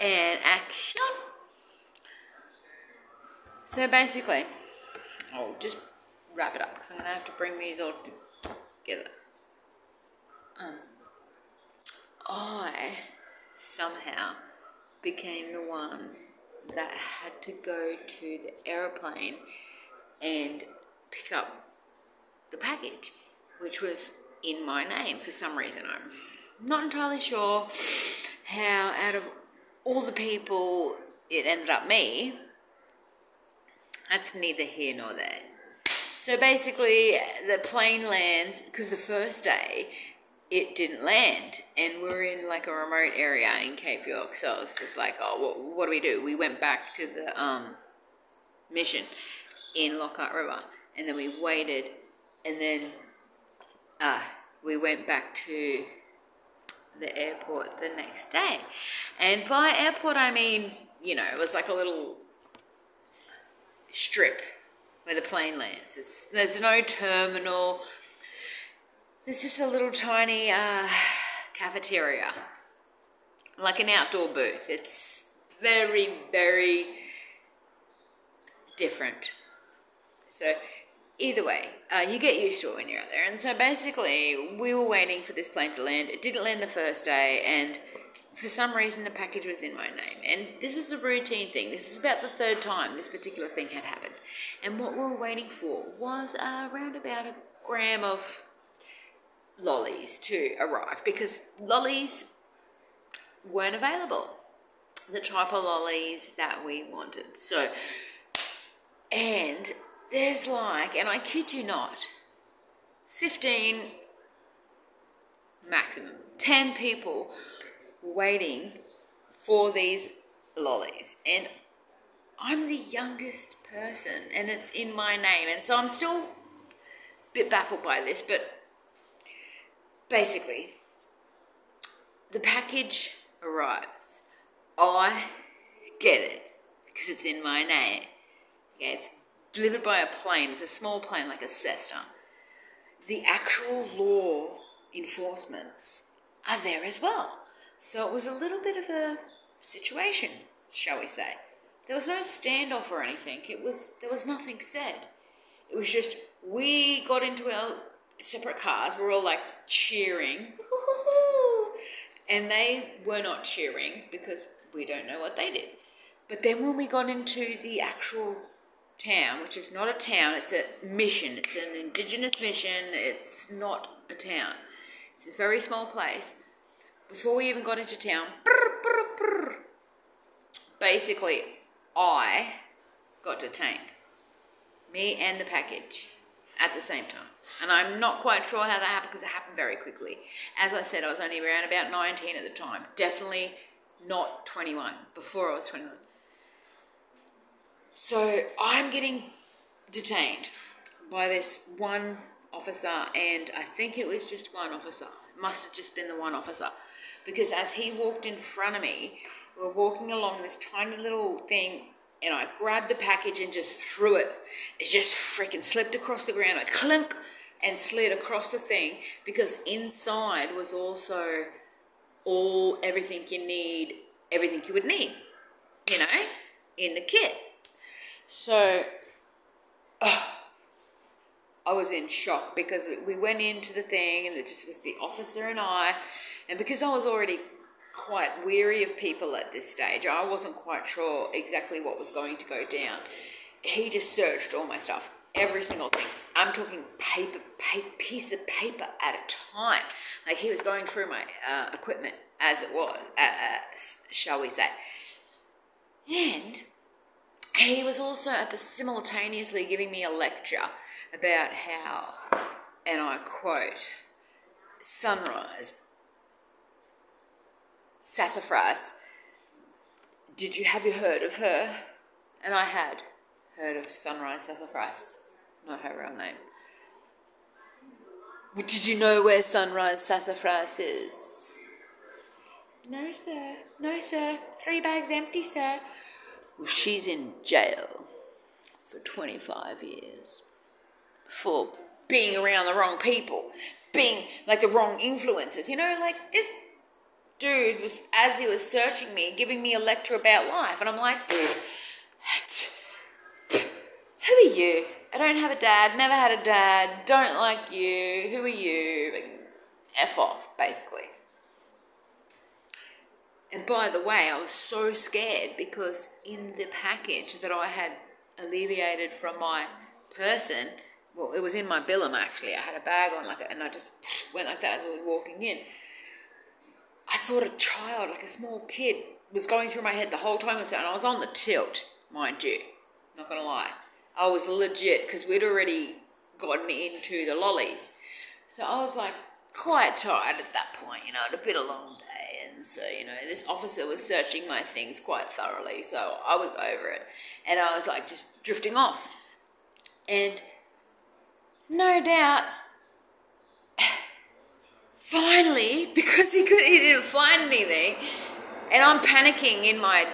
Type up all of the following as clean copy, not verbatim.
And action. So basically, I'll just wrap it up because I'm going to have to bring these all together. I somehow became the one that had to go to the aeroplane and pick up the package, which was in my name for some reason. I'm not entirely sure how out of all the people it ended up me. That's neither here nor there. So basically the plane lands, because the first day it didn't land, and we're in like a remote area in Cape York, so it's just like, oh, what do? We went back to the mission in Lockhart River, and then we waited, and then we went back to the airport the next day. And by airport I mean, you know, it was like a little strip where the plane lands. There's no terminal. There's just a little tiny cafeteria, like an outdoor booth. It's very, very different. So either way, you get used to it when you're out there. And so basically, we were waiting for this plane to land. It didn't land the first day, and for some reason, the package was in my name. And this was a routine thing. This is about the third time this particular thing had happened. And what we were waiting for was around about a gram of lollies to arrive, because lollies weren't available, the type of lollies that we wanted. So, and there's like, and I kid you not, 15 maximum, 10 people waiting for these lollies, and I'm the youngest person, and it's in my name, and so I'm still a bit baffled by this, but basically, the package arrives. I get it because it's in my name. Okay, it's delivered by a plane. It's a small plane, like a Cessna. The actual law enforcements are there as well. So it was a little bit of a situation, shall we say. There was no standoff or anything. There was nothing said. It was just, we got into our separate cars. We're all like cheering. And they were not cheering because we don't know what they did. But then when we got into the actual town, which is not a town, it's a mission. It's an indigenous mission. It's not a town. It's a very small place. Before we even got into town, basically, I got detained. Me and the package at the same time. And I'm not quite sure how that happened because it happened very quickly. As I said, I was only around about 19 at the time. Definitely not 21, before I was 21. So I'm getting detained by this one officer, and I think it was just one officer. It must have just been the one officer. Because as he walked in front of me, we were walking along this tiny little thing, and I grabbed the package and just threw it. It just freaking slipped across the ground. I clunk and slid across the thing, because inside was also everything you would need, you know, in the kit. So, I was in shock because we went into the thing and it just was the officer and I, and because I was already quite weary of people at this stage, I wasn't quite sure exactly what was going to go down. He just searched all my stuff, every single thing. I'm talking piece of paper at a time. Like, he was going through my equipment as it was, shall we say. And he was also simultaneously giving me a lecture about how, and I quote, Sunrise Sassafras, have you heard of her? And I had heard of Sunrise Sassafras, not her real name. But did you know where Sunrise Sassafras is? No, sir. No, sir. 3 bags empty, sir. Well, she's in jail for 25 years for being around the wrong people, being like the wrong influences. You know, like this. dude was, as he was searching me, giving me a lecture about life. And I'm like, who are you? I don't have a dad, never had a dad, don't like you, who are you? F off, basically. And by the way, I was so scared because in the package that I had alleviated from my person, well, it was in my billum actually. I had a bag on and I just went like that as I was walking in. I thought a child, like a small kid, was going through my head the whole time. And I was on the tilt, mind you. Not gonna lie. I was legit, because we'd already gotten into the lollies. So I was like quite tired at that point, you know, it had been a long day. And so, you know, this officer was searching my things quite thoroughly. So I was over it. And I was like just drifting off. And no doubt, finally, because he didn't find anything, and I'm panicking in my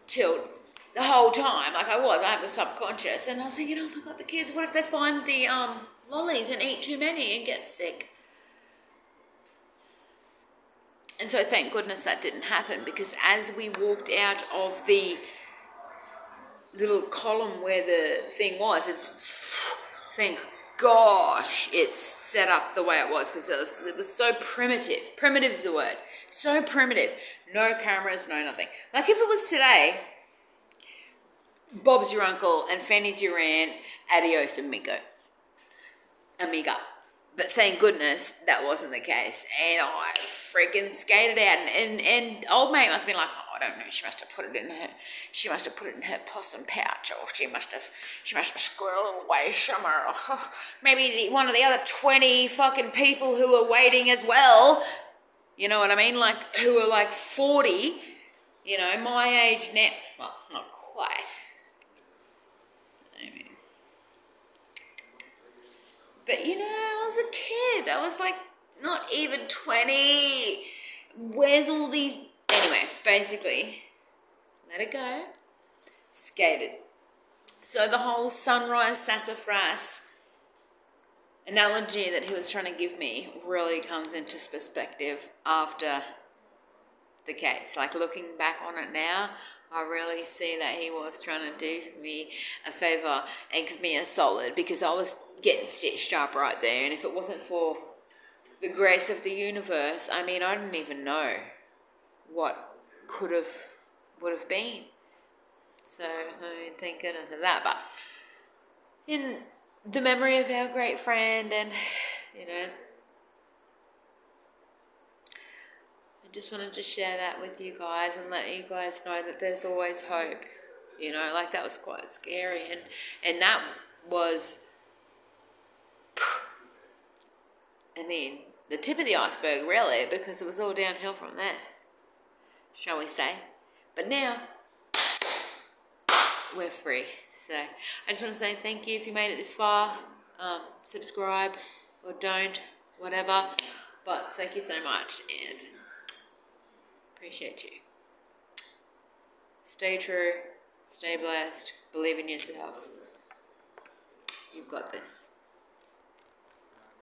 tilt the whole time, like I was subconscious, and I was thinking, oh my God, the kids, what if they find the lollies and eat too many and get sick? And so thank goodness that didn't happen, because as we walked out of the little column where the thing was, thank gosh it's set up the way it was, because it was so primitive. Primitive's the word. So primitive. No cameras, no nothing. Like if it was today, Bob's your uncle and Fanny's your aunt, adios amiga. But thank goodness that wasn't the case. And I freaking skated out, and old mate must have been like, oh, I don't know, she must have put it in her possum pouch, or she must have squirreled away somewhere, or maybe one of the other 20 fucking people who were waiting as well, you know what I mean, like, who were like 40, you know, my age now, well, not quite, I mean, but you know, I was a kid, I was like, not even 20, where's all these, anyway, basically, let it go, skated. So the whole sunrise sassafras analogy that he was trying to give me really comes into perspective after the case. Like looking back on it now, I really see that he was trying to do me a favour and give me a solid, because I was getting stitched up right there, and if it wasn't for the grace of the universe, I mean, I didn't even know what would have been. So, I mean, thank goodness of that. But in the memory of our great friend, and, you know, I just wanted to share that with you guys and let you guys know that there's always hope. You know, like that was quite scary. And that was, I mean, the tip of the iceberg, really, because it was all downhill from there, shall we say. But now, we're free. So, I just want to say thank you if you made it this far. Subscribe or don't, whatever. But thank you so much, and appreciate you. Stay true, stay blessed, believe in yourself. You've got this.